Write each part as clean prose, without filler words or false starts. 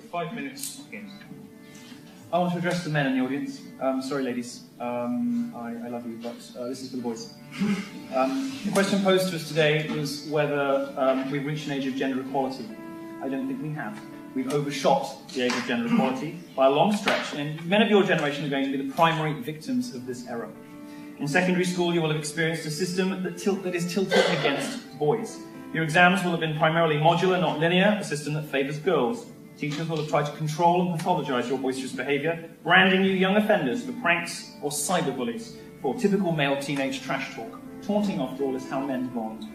got 5 minutes in. I want to address the men in the audience. Sorry, ladies. I love you, but this is for the boys. The question posed to us today was whether we've reached an age of gender equality. I don't think we have. We've overshot the age of gender equality by a long stretch, and men of your generation are going to be the primary victims of this error. In secondary school, you will have experienced a system that is tilted against boys. Your exams will have been primarily modular, not linear, a system that favours girls. Teachers will have tried to control and pathologise your boisterous behaviour, branding you young offenders for pranks or cyberbullies, for typical male teenage trash talk. Taunting, after all, is how men bond.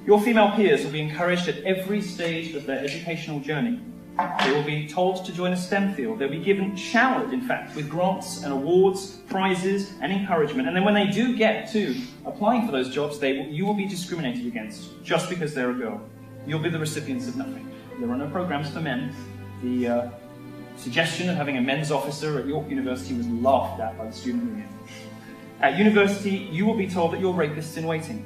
Your female peers will be encouraged at every stage of their educational journey. They will be told to join a STEM field. They'll be showered, in fact, with grants and awards, prizes and encouragement. And then when they do get to applying for those jobs, you will be discriminated against just because they're a girl. You'll be the recipients of nothing. There are no programs for men. The suggestion of having a men's officer at York University was laughed at by the student union. At university, you will be told that you're rapists in waiting,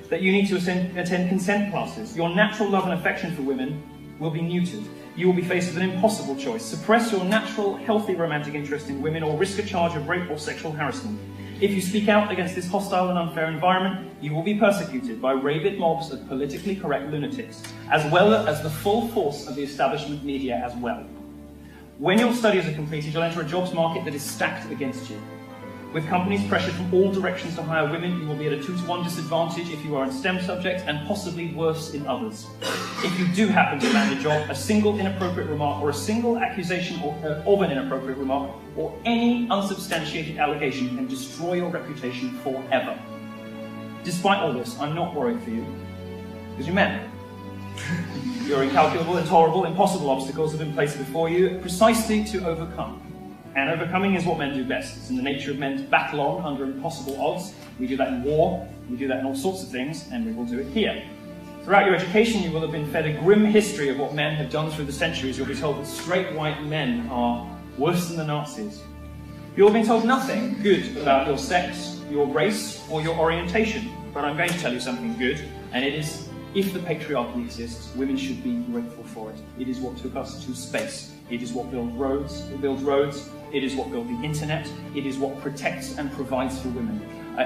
that you need to attend consent classes. Your natural love and affection for women will be neutered. You will be faced with an impossible choice: suppress your natural, healthy romantic interest in women or risk a charge of rape or sexual harassment. If you speak out against this hostile and unfair environment, you will be persecuted by rabid mobs of politically correct lunatics, as well as the full force of the establishment media as well. When your studies are completed, you'll enter a jobs market that is stacked against you. With companies pressured from all directions to hire women, you will be at a 2-to-1 disadvantage if you are in STEM subjects, and possibly worse in others. If you do happen to land a job, a single inappropriate remark or a single accusation of an inappropriate remark or any unsubstantiated allegation can destroy your reputation forever. Despite all this, I'm not worried for you, because you're men. Your incalculable, intolerable, impossible obstacles have been placed before you precisely to overcome. And overcoming is what men do best. It's in the nature of men to battle on under impossible odds. We do that in war, we do that in all sorts of things, and we will do it here. Throughout your education, you will have been fed a grim history of what men have done through the centuries. You'll be told that straight white men are worse than the Nazis. You'll have been told nothing good about your sex, your race, or your orientation. But I'm going to tell you something good, and it is, if the patriarchy exists, women should be grateful for it. It is what took us to space. It is what builds roads. It is what built the internet. It is what protects and provides for women.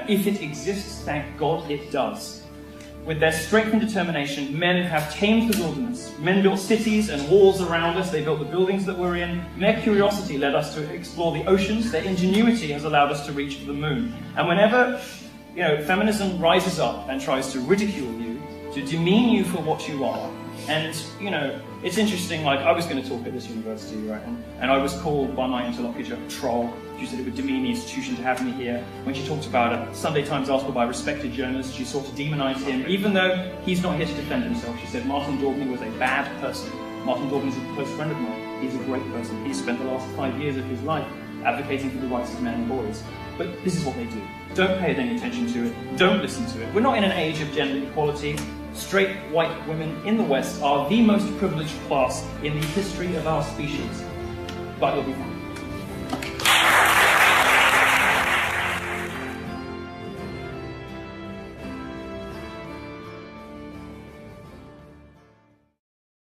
If it exists, thank God it does. With their strength and determination, men have tamed the wilderness. Men built cities and walls around us. They built the buildings that we're in. Their curiosity led us to explore the oceans. Their ingenuity has allowed us to reach the moon. And whenever, feminism rises up and tries to ridicule you, to demean you for what you are, and, it's interesting, I was going to talk at this university, right, and I was called by my interlocutor a troll. She said it would demean the institution to have me here. When she talked about a Sunday Times article by a respected journalist, she sought to demonize him, even though he's not here to defend himself. She said Martin Daubney was a bad person. Martin Daubney's a close friend of mine. He's a great person. He's spent the last 5 years of his life advocating for the rights of men and boys. But this is what they do. Don't pay any attention to it. Don't listen to it. We're not in an age of gender equality. Straight white women in the West are the most privileged class in the history of our species. But you'll be fine.